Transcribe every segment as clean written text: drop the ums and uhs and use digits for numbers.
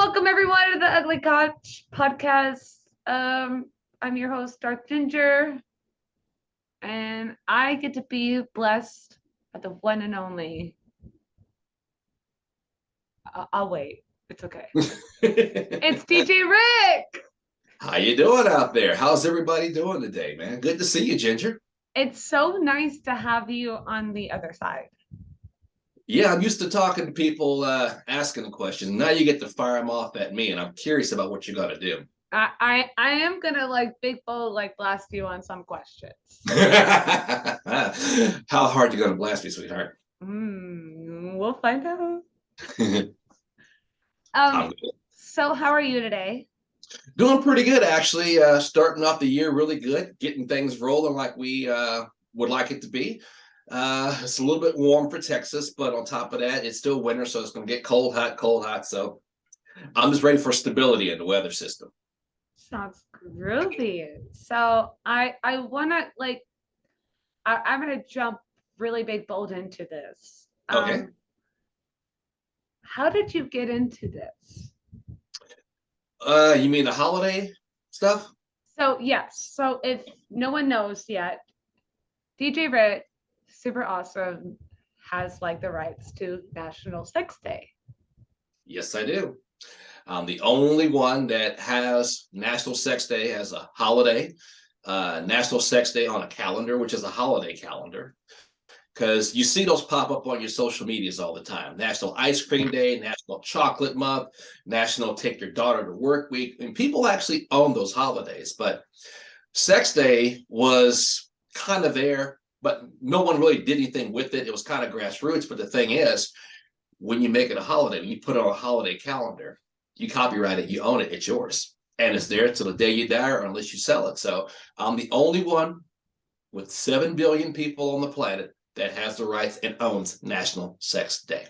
welcome everyone to the Ugly Couch podcast. I'm your host, Darth Ginger, and I get to be blessed by the one and only. I'll wait. It's okay. It's DJ Rick. How you doing out there? How's everybody doing today, man? Good to see you, Ginger. It's so nice to have you on the other side. Yeah, I'm used to talking to people, asking a question. Now you get to fire them off at me, and I'm curious about what you're gonna do. I am gonna big bold blast you on some questions. How hard you gonna blast me, sweetheart? We'll find out. I'm good. So how are you today? Doing pretty good, actually. Starting off the year really good, getting things rolling like we would like it to be. It's a little bit warm for Texas, but on top of that, it's still winter, so it's going to get cold, hot. So I'm just ready for stability in the weather system. Sounds groovy. So I wanna I'm gonna jump really big bold into this. Okay. How did you get into this? You mean the holiday stuff? So yes. So if no one knows yet, DJ Rick, super awesome, has the rights to National Sex Day. Yes, I do. I'm the only one that has National Sex Day as a holiday, National Sex Day on a calendar, which is a holiday calendar. Because you see those pop up on your social medias all the time. National Ice Cream Day, National Chocolate Month, National Take Your Daughter to Work Week. And people actually own those holidays. But Sex Day was kind of there, but no one really did anything with it. It was kind of grassroots. But the thing is, when you make it a holiday, when you put it on a holiday calendar, you copyright it, you own it, it's yours. And it's there till the day you die or unless you sell it. So I'm the only one with 7 billion people on the planet that has the rights and owns National Sex Day.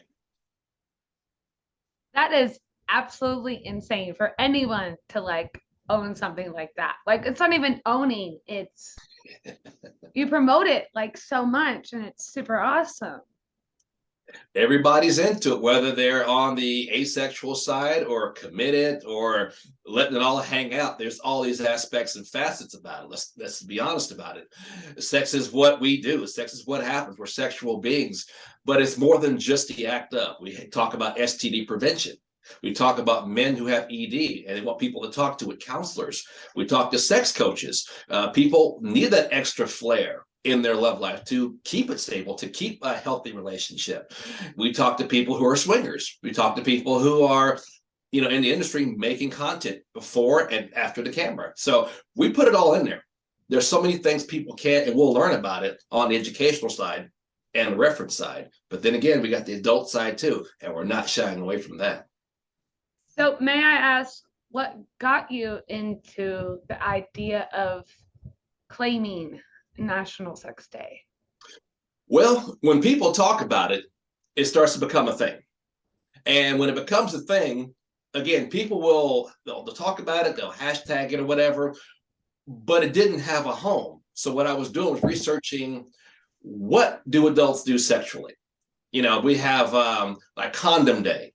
That is absolutely insane for anyone to own something like that. It's not even owning, it's you promote it so much, and it's super awesome. Everybody's into it, whether they're on the asexual side or committed or letting it all hang out. There's all these aspects and facets about it. Let's be honest about it. Sex is what we do. Sex is what happens. We're sexual beings, but it's more than just the act of. We talk about STD prevention. We talk about men who have ED and they want people to talk to with counselors. We talk to sex coaches. People need that extra flair in their love life to keep it stable, to keep a healthy relationship. We talk to people who are swingers. We talk to people who are, in the industry making content before and after the camera. So we put it all in there. There's so many things people can't and will learn about it on the educational side and the reference side. But then again, we got the adult side too, and we're not shying away from that. So may I ask, what got you into the idea of claiming National Sex Day? Well, when people talk about it, it starts to become a thing. And when it becomes a thing, again, people they'll talk about it, they'll hashtag it or whatever, but it didn't have a home. So what I was doing was researching, what do adults do sexually? We have Condom Day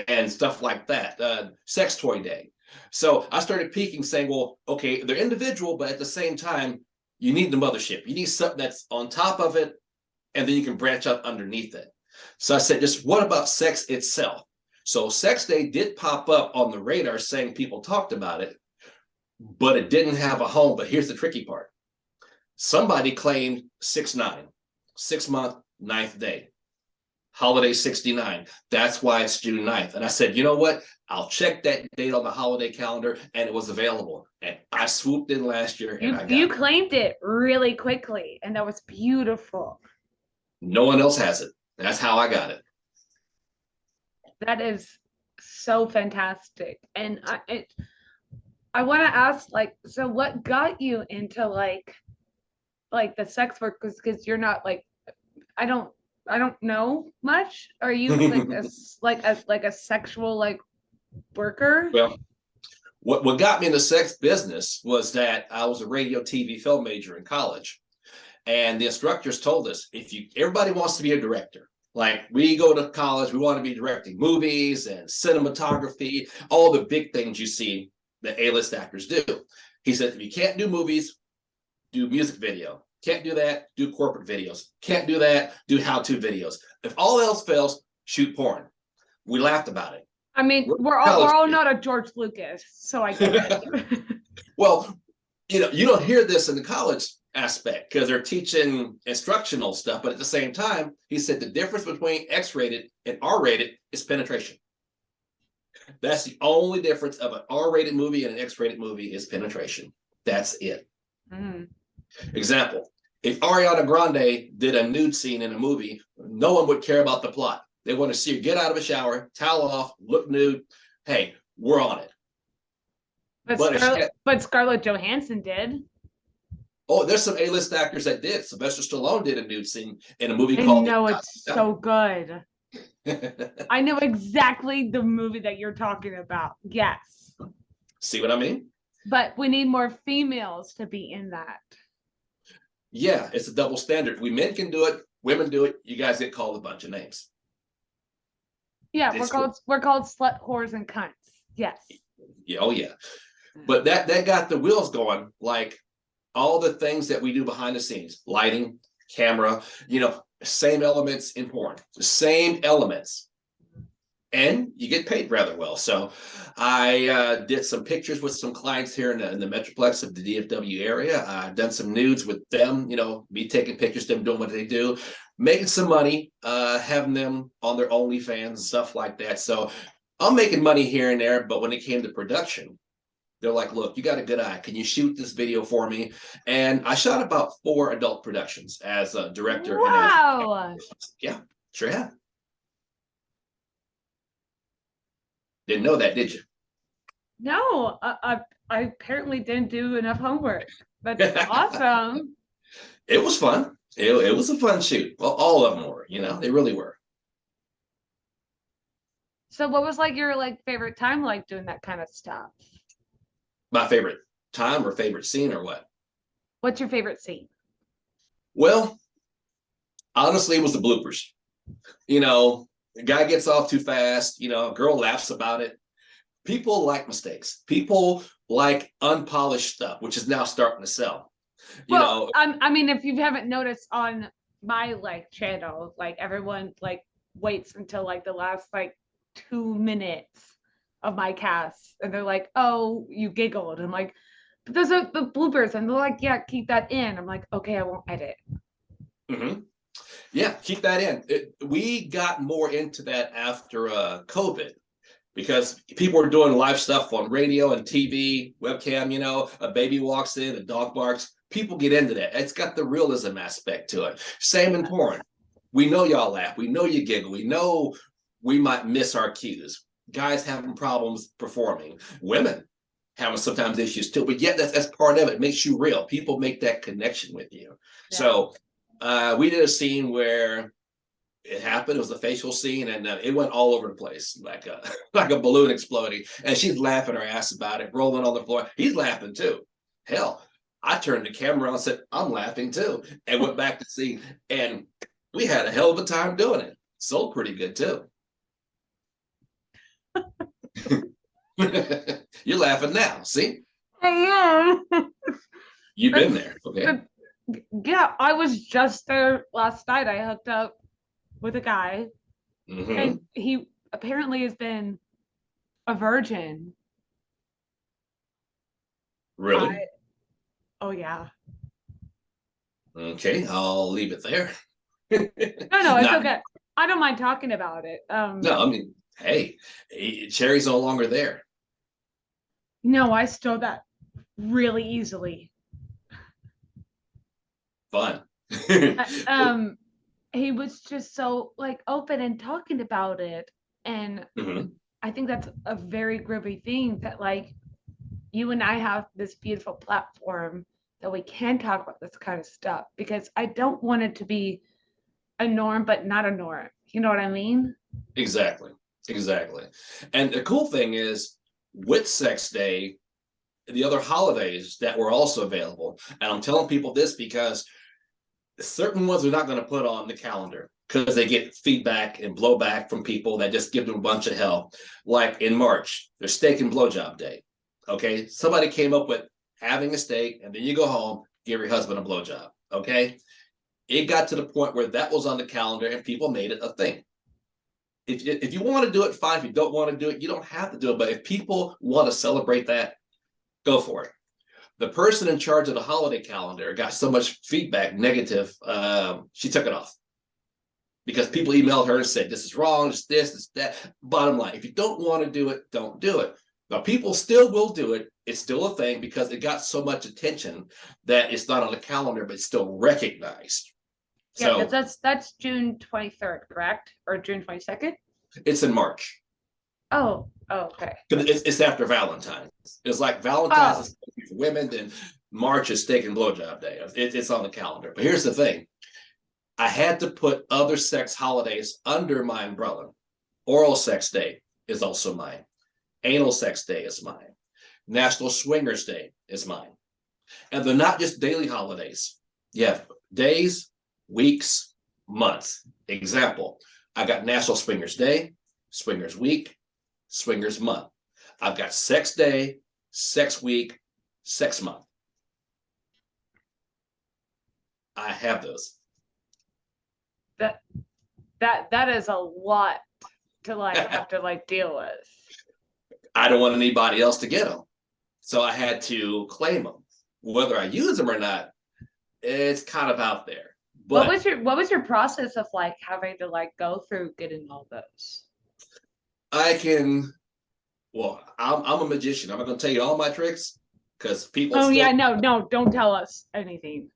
and stuff like that, Sex Toy Day. So I started peeking, saying, well, okay, they're individual, but at the same time, you need the mothership. You need something that's on top of it, and then you can branch out underneath it. So I said, just what about sex itself? So Sex Day did pop up on the radar saying people talked about it, but it didn't have a home. But here's the tricky part. Somebody claimed 6/9, 6-month, 9th day. Holiday 69. That's why it's June 9th. And I said, you know what? I'll check that date on the holiday calendar, and it was available. And I swooped in last year. You claimed it really quickly, and that was beautiful. No one else has it. That's how I got it. That is so fantastic. And I want to ask, so what got you into the sex work? Because you're not I don't know much. Are you a sexual worker? Well, what got me in the sex business was that I was a radio, TV, film major in college, and the instructors told us, everybody wants to be a director, Like we go to college, we want to be directing movies and cinematography, all the big things you see that A-list actors do. He said, if you can't do movies, do music video. Can't do that, do corporate videos. Can't do that, do how-to videos. If all else fails, shoot porn. We laughed about it. I mean, we're all not a George Lucas, so I get it. Well, you don't hear this in the college aspect because they're teaching instructional stuff, but at the same time, he said the difference between X-rated and R-rated is penetration. That's the only difference of an R-rated movie and an X-rated movie is penetration. That's it. Example, if Ariana Grande did a nude scene in a movie, no one would care about the plot. They want to see her get out of a shower, towel off, look nude. Hey, we're on it. But Scarlett Johansson did. Oh, there's some A-list actors that did. Sylvester Stallone did a nude scene in a movie called. I know, it's so good. I know exactly the movie that you're talking about. Yes. See what I mean? But we need more females to be in that. Yeah, it's a double standard. We men can do it, women do it. You guys get called a bunch of names. Yeah, we're called slut, whores, and cunts. Yes. Yeah, oh yeah. But that got the wheels going, like all the things that we do behind the scenes, lighting, camera, same elements in porn, the same elements. And you get paid rather well. So I did some pictures with some clients here in the Metroplex of the DFW area. I've done some nudes with them, me taking pictures, them doing what they do, making some money, having them on their OnlyFans and stuff like that. So I'm making money here and there. But when it came to production, they're like, look, you got a good eye. Can you shoot this video for me? And I shot about 4 adult productions as a director. Wow. Yeah, sure have. Didn't know that, did you? No, I apparently didn't do enough homework. That's awesome. It was fun. It was a fun shoot. Well, all of them were, they really were. So what was like your favorite time doing that kind of stuff? My favorite time or favorite scene or what? What's your favorite scene? Well, honestly, it was the bloopers. The guy gets off too fast, a girl laughs about it. People like mistakes. People like unpolished stuff, which is now starting to sell. I mean, if you haven't noticed on my channel, everyone waits until the last 2 minutes of my cast and they're like, oh, you giggled. I'm like, but those are the bloopers, and they're like, yeah, keep that in. I'm like, okay, I won't edit. Yeah, keep that in. We got more into that after COVID because people were doing live stuff on radio and TV, webcam, a baby walks in, a dog barks. People get into that. It's got the realism aspect to it. Same in porn. We know y'all laugh. We know you giggle. We know we might miss our cues. Guys having problems performing. Women having sometimes issues too. But yet that's part of it. It makes you real. People make that connection with you. Yeah. So we did a scene where it happened. It was a facial scene, and it went all over the place, like a balloon exploding. And she's laughing her ass about it, rolling on the floor. He's laughing too. Hell, I turned the camera on and said, I'm laughing too, and went back to see. And we had a hell of a time doing it. Sold pretty good too. You're laughing now. See? I am. You've been there. Okay. Yeah, I was just there last night. I hooked up with a guy, and he apparently has been a virgin. Really? Oh yeah. Okay, I'll leave it there. No, it's okay. I don't mind talking about it. No, I mean, hey, Cherry's no longer there. No, I stole that really easily. Fun. He was just so open and talking about it, and I think that's a very groovy thing that you and I have this beautiful platform that we can talk about this kind of stuff, because I don't want it to be a norm but not a norm. You know what I mean? Exactly. And the cool thing is, with Sex Day, the other holidays that were also available, and I'm telling people this because certain ones are not going to put on the calendar. because they get feedback and blowback from people that just give them a bunch of hell. Like in March, there's steak and blowjob day. Okay, somebody came up with having a steak and then you go home, give your husband a blowjob. Okay, it got to the point where that was on the calendar and people made it a thing. If you want to do it, fine. If you don't want to do it, you don't have to do it. But if people want to celebrate that, go for it. The person in charge of the holiday calendar got so much feedback, negative, she took it off because people emailed her and said, this is wrong, this, that. Bottom line, if you don't want to do it, don't do it. Now, people still will do it. It's still a thing because it got so much attention that it's not on the calendar, but it's still recognized. Yeah, because that's June 23rd, correct? Or June 22nd? It's in March. Oh, okay. It's after Valentine's. It's like Valentine's is for women, then March is steak and blowjob day. It's on the calendar. But here's the thing. I had to put other sex holidays under my umbrella. Oral Sex Day is also mine. Anal Sex Day is mine. National Swingers Day is mine. And they're not just daily holidays. You have days, weeks, months. Example, I got National Swingers Day, Swingers Week, Swingers Month. I've got Sex Day, Sex Week, Sex Month. I have those. That is a lot to like have to like deal with. I don't want anybody else to get them, so I had to claim them. Whether I use them or not, it's kind of out there. But what was your process of like having to like go through getting all those? I'm a magician. I'm not going to tell you all my tricks because people. Oh yeah, no, don't tell us anything.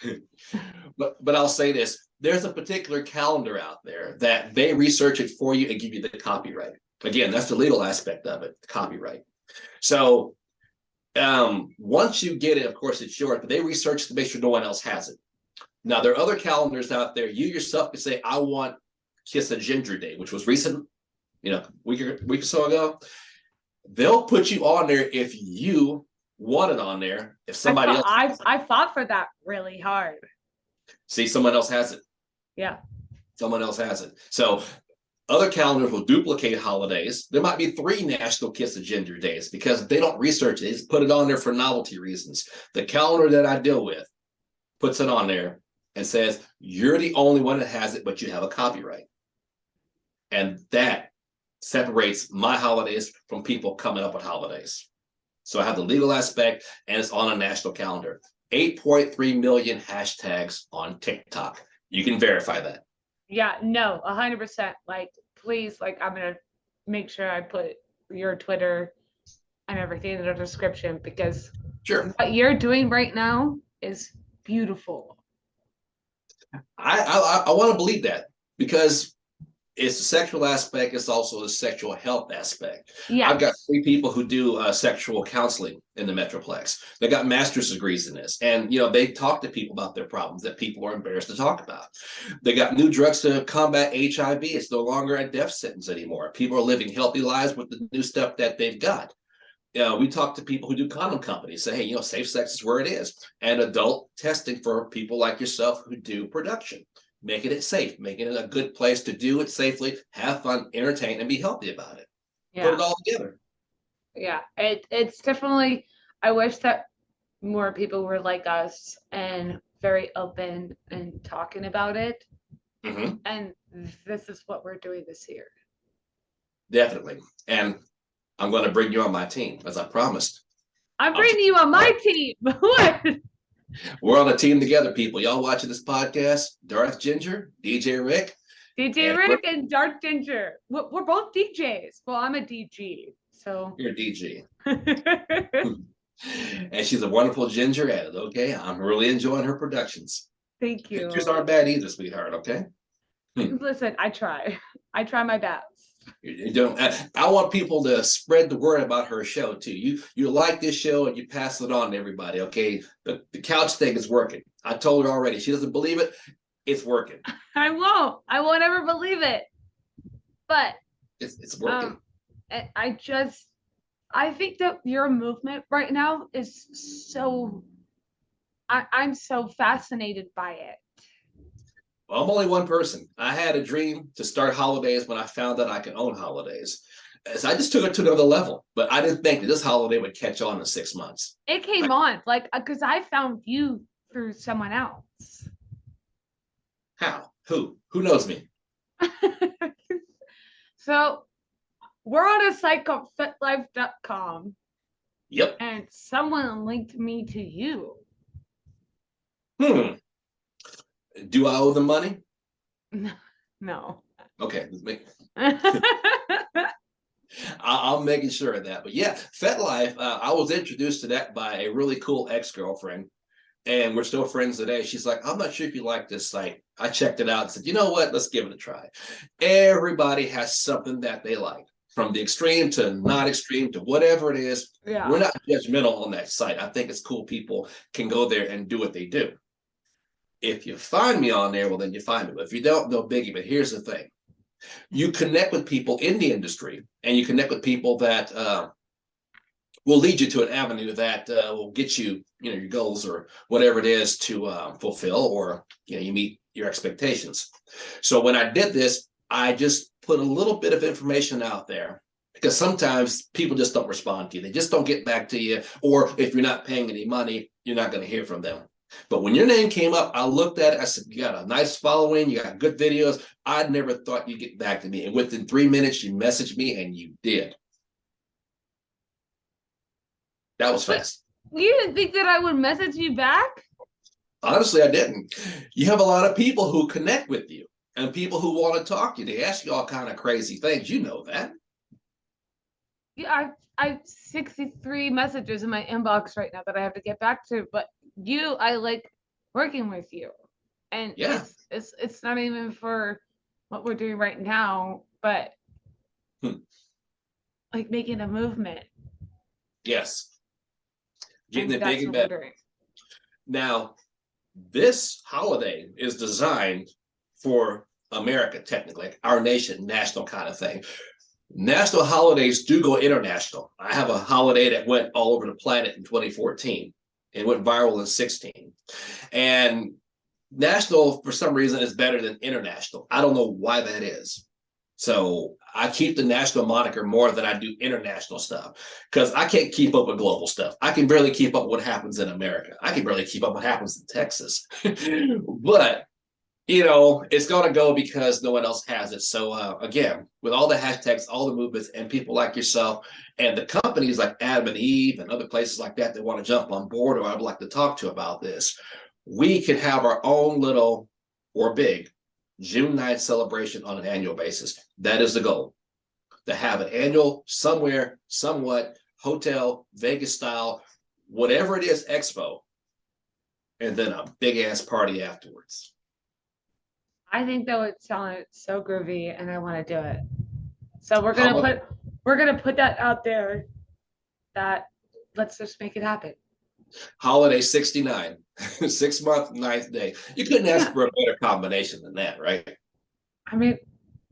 But I'll say this: there's a particular calendar out there that they research it for you and give you the copyright. Again, that's the legal aspect of it, the copyright. So once you get it, of course, it's yours. But they research to make sure no one else has it. Now there are other calendars out there. You yourself can say, "I want Kiss a Ginger Day," which was recent, week or so ago. They'll put you on there if you want it on there. If somebody else, I fought for that really hard. See, someone else has it. Yeah, someone else has it. So other calendars will duplicate holidays. There might be 3 National Kiss a Ginger Days because they don't research it. They just put it on there for novelty reasons. The calendar that I deal with puts it on there and says, you're the only one that has it, but you have a copyright. And that separates my holidays from people coming up with holidays. So I have the legal aspect and it's on a national calendar. 8.3 million hashtags on TikTok. You can verify that. Yeah, no, 100%. Like, please, like, I'm going to make sure I put your Twitter and everything in the description because sure, what you're doing right now is beautiful. I want to believe that because it's the sexual aspect. It's also the sexual health aspect. Yeah, I've got 3 people who do sexual counseling in the Metroplex. They got master's degrees in this, and they talk to people about their problems that people are embarrassed to talk about. They got new drugs to combat HIV. It's no longer a death sentence anymore. People are living healthy lives with the new stuff that they've got. We talk to people who do condom companies. Say, hey, safe sex is where it is, and adult testing for people like yourself who do production. Making it safe, making it a good place to do it safely, have fun, entertain, and be healthy about it. Yeah. Put it all together. Yeah, it's definitely, I wish that more people were like us and very open and talking about it. Mm-hmm. And this is what we're doing this year. Definitely. And I'm going to bring you on my team, as I promised. I'm bringing you on my team. What? We're on a team together, people. Y'all watching this podcast? Darth Ginger, DJ Rick. DJ Rick and Darth Ginger. We're both DJs. Well, I'm a DG, so. You're a DG. And she's a wonderful ginger at it, okay? I'm really enjoying her productions. Thank you. Pictures aren't bad either, sweetheart, okay? Listen, I try. I try my best. You don't. I want people to spread the word about her show too. You like this show and you pass it on to everybody. Okay, the couch thing is working. I told her already. She doesn't believe it. It's working. I won't ever believe it. But it's working. I think that your movement right now is so. I'm so fascinated by it. Well, I'm only one person. I had a dream to start holidays when I found that I could own holidays. So I just took it to another level, but I didn't think that this holiday would catch on in 6 months. It came on like because I found you through someone else. How? Who knows me? So we're on a site called fitlife.com Yep. and someone linked me to you. Hmm. Do I owe them money? No. Okay. I'm making sure of that. But yeah, FetLife, I was introduced to that by a really cool ex-girlfriend, and we're still friends today. She's like, I'm not sure if you like this site. I checked it out and said, you know what? Let's give it a try. Everybody has something that they like, from the extreme to not extreme to whatever it is. Yeah. We're not judgmental on that site. I think it's cool people can go there and do what they do. If you find me on there, well, then you find me. But if you don't, no biggie. But here's the thing. You connect with people in the industry, and you connect with people that will lead you to an avenue that will get you, your goals or whatever it is to fulfill, or you meet your expectations. So when I did this, I just put a little bit of information out there, because sometimes people just don't respond to you. They just don't get back to you, or if you're not paying any money, you're not going to hear from them. But when your name came up, I looked at it. I said, you got a nice following. You got good videos. I never thought you'd get back to me. And within 3 minutes, you messaged me, and you did. That was fast. You didn't think that I would message you back? Honestly, I didn't. You have a lot of people who connect with you and people who want to talk to you. They ask you all kind of crazy things. You know that. Yeah, I have 63 messages in my inbox right now that I have to get back to. But I like working with you, and Yeah. it's not even for what we're doing right now, but like making a movement. Yes. Getting it that's big and what we're better. doing. Now, this holiday is designed for America, technically, our nation, national kind of thing. National holidays do go international. I have a holiday that went all over the planet in 2014. It went viral in 16. And national, for some reason, is better than international. I don't know why that is. So I keep the national moniker more than I do international stuff, because I can't keep up with global stuff. I can barely keep up with what happens in America. I can barely keep up what happens in Texas. But it's going to go because no one else has it. So again, with all the hashtags, all the movements, and people like yourself, and the companies like Adam and Eve and other places like that want to jump on board, or I'd like to talk to about this, we can have our own little or big June 9th celebration on an annual basis. That is the goal, to have an annual, somewhere, somewhat, hotel, Vegas style, whatever it is, expo, and then a big ass party afterwards. I think that would sound so groovy, and I want to do it. So we're gonna put that out there. That let's just make it happen. Holiday 69, 6 month, 9th day. You couldn't ask for a better combination than that, right? I mean,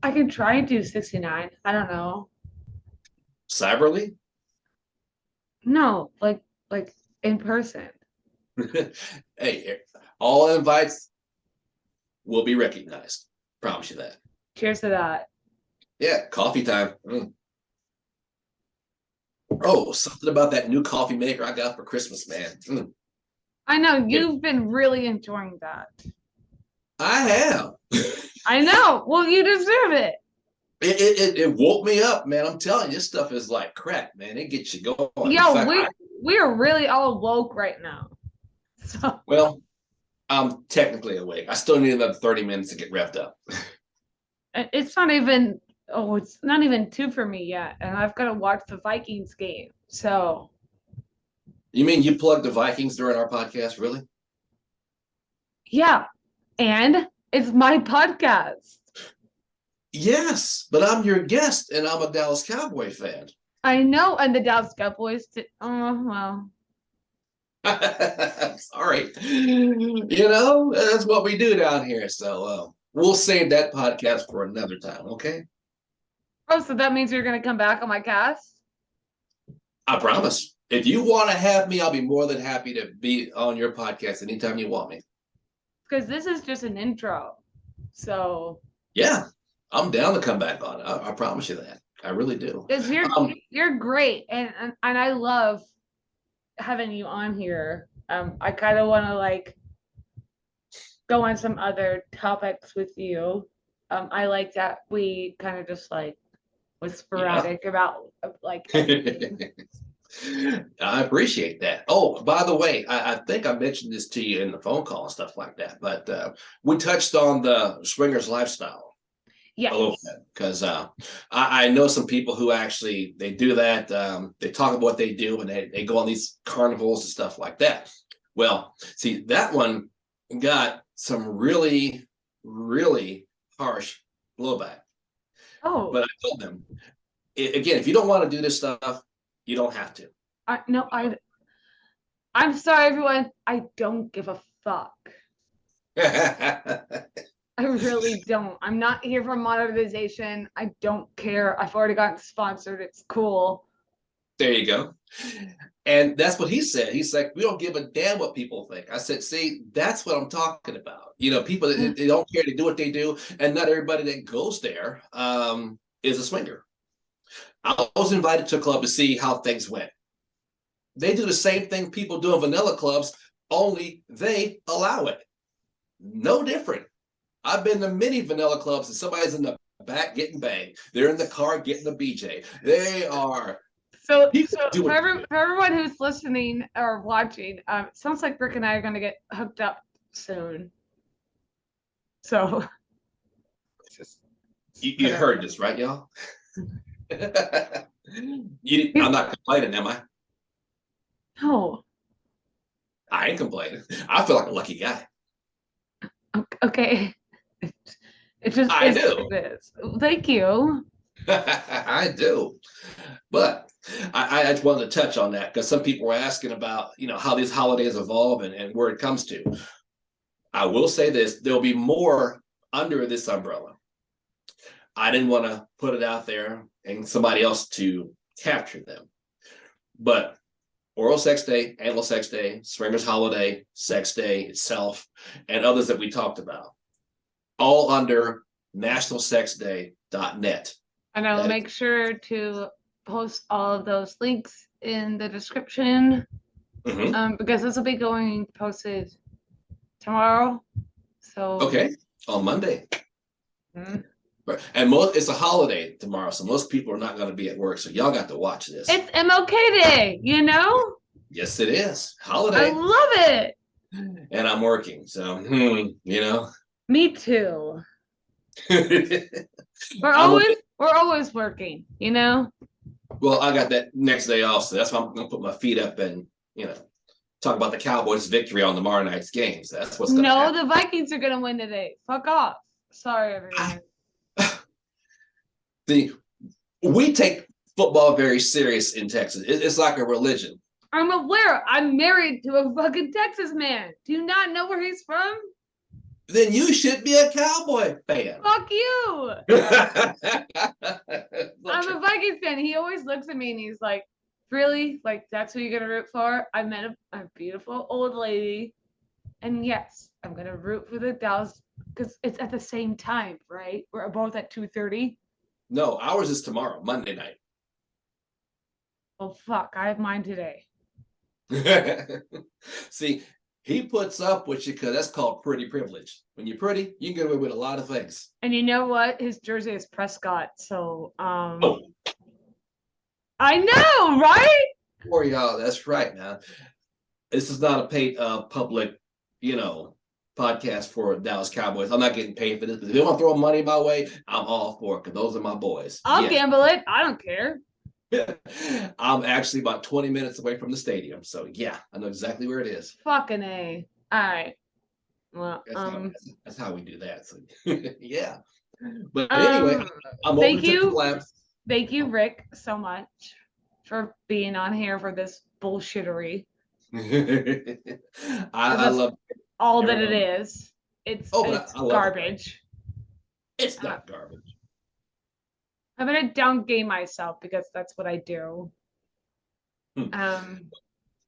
I can try and do 69. I don't know. Cyberly? No, like in person. Hey, all invites will be recognized. Promise you that. Cheers to that. Yeah, coffee time. Oh, something about that new coffee maker I got for Christmas, man. I know you've been really enjoying that. I have. I know. Well, you deserve it. It woke me up, man. I'm telling you, this stuff is like crack, man. It gets you going. Yeah, we are really all woke right now. So. Well, I'm technically awake. I still need another 30 minutes to get revved up. It's not even 2 for me yet, and I've got to watch the Vikings game. So. You mean you plugged the Vikings during our podcast, really? Yeah, and it's my podcast. Yes, but I'm your guest, and I'm a Dallas Cowboy fan. I know, and the Dallas Cowboys. Oh well. Sorry, that's what we do down here. So we'll save that podcast for another time, okay? Oh, so that means you're going to come back on my cast? I promise. If you want to have me, I'll be more than happy to be on your podcast anytime you want me. Because this is just an intro. So Yeah, I'm down to come back on. I promise you that. I really do. because Um, you're great, and I love having you on here. I kind of want to like go on some other topics with you. I like that we kind of just like was yeah. sporadic about like everything. I appreciate that. Oh, by the way, I think I mentioned this to you in the phone call and stuff like that, but we touched on the swingers lifestyle a little Yes. bit because I know some people who actually they do that. They talk about what they do and they go on these carnivals and stuff like that. Well, see, that one got some really, really harsh blowback. Oh, But I told them, again, if you don't want to do this stuff, you don't have to. no, I'm sorry, everyone. I don't give a fuck. I really don't. I'm not here for monetization. I don't care. I've already gotten sponsored. It's cool. There you go. And that's what he said. He's like, we don't give a damn what people think. I said, see, that's what I'm talking about. You know, people they don't care. They do what they do, and not everybody that goes there is a swinger. I was invited to a club to see how things went. They do the same thing people do in vanilla clubs, only they allow it. No different. I've been to many vanilla clubs and somebody's in the back getting banged. They're in the car getting the BJ. They are So, people do it. for everyone who's listening or watching, it sounds like Rick and I are going to get hooked up soon. So, just You heard this, right, y'all? I'm not complaining, am I? no. I ain't complaining. I feel like a lucky guy. Okay. It just I is do. what it is. Thank you. I do. But I just wanted to touch on that because some people were asking about, how these holidays evolve and where it comes to. I will say this, there'll be more under this umbrella. I didn't want to put it out there and somebody else to capture them. But Oral Sex Day, Anal Sex Day, Swingers Holiday, Sex Day itself, and others that we talked about, all under nationalsexday.net. And I will That make sure to post all of those links in the description because this will be going posted tomorrow. So, okay, on Monday. mm. And it's a holiday tomorrow, so most people are not going to be at work. So y'all got to watch this. It's MLK Day, you know? Yes, it is I holiday, love it. and I'm working. So Me too. We're I'm always working, you know? well. I got that next day off, so that's why I'm going to put my feet up and talk about the Cowboys' victory on tomorrow night's games. That's what's going to No, happen. the Vikings are gonna win today. Fuck off. Sorry, everyone. We take football very serious in Texas. It's like a religion. I'm aware. I'm married to a fucking Texas man. Do you not know where he's from? Then you should be a Cowboy fan. Fuck you. I'm a Vikings fan. He always looks at me and he's like, really? Like, that's who you're going to root for? I met a beautiful old lady. And yes, I'm going to root for the Dallas because it's at the same time, right? We're both at 2:30. No, ours is tomorrow, Monday night. Oh, fuck. I have mine today. See, he puts up with you because that's called pretty privilege. When you're pretty, you can get away with a lot of things. And you know what? His jersey is Prescott. So, Oh, I know, right? for y'all, that's right now. This is not a paid public, podcast for Dallas Cowboys. I'm not getting paid for this, but if they want to throw money my way, I'm all for it because those are my boys. I'll gamble it. I don't care. I'm actually about 20 minutes away from the stadium. So yeah, I know exactly where it is. Fucking A. All right. Well, that's how we do that. So yeah. But anyway, I'm thank open to you. collabs. Thank you, Rick, so much for being on here for this bullshittery. I love all that it is. It's garbage. It's not garbage. I'm gonna down game myself because that's what I do.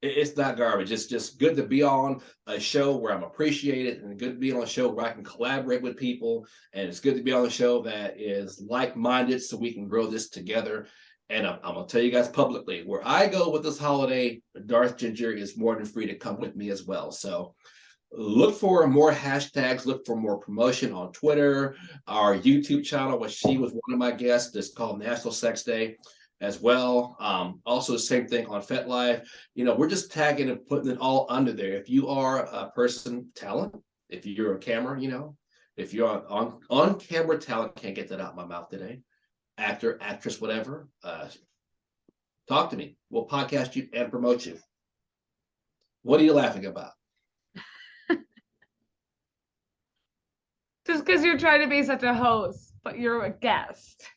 It's not garbage. It's just good to be on a show where I'm appreciated, and good to be on a show where I can collaborate with people. And it's good to be on a show that is like-minded so we can grow this together. And I'm gonna tell you guys publicly, where I go with this holiday, Darth Ginger is more than free to come with me as well. So look for more hashtags, look for more promotion on Twitter, our YouTube channel, which she was one of my guests. It's called National Sex Day as well. Also, the same thing on FetLife. We're just tagging and putting it all under there. If you are a person talent, if you're a camera, if you're on camera talent, can't get that out of my mouth today. Actor, actress, whatever. Talk to me. We'll podcast you and promote you. What are you laughing about? Just because you're trying to be such a host, but you're a guest.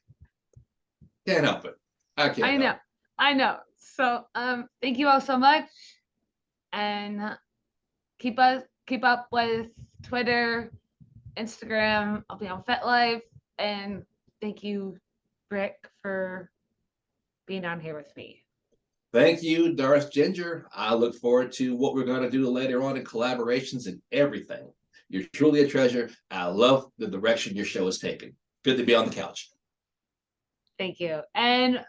Can't help it. I can't. I know. I know. So thank you all so much. And keep up with Twitter, Instagram. I'll be on FetLife. And thank you, Rick, for being on here with me. Thank you, Darth Ginger. I look forward to what we're going to do later on in collaborations and everything. You're truly a treasure. I love the direction your show is taking. Good to be on the couch. Thank you. And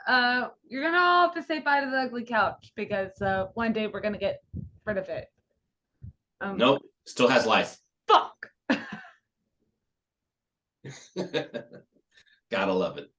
you're going to all have to say bye to the ugly couch because one day we're going to get rid of it. Nope. Still has life. Fuck. Gotta love it.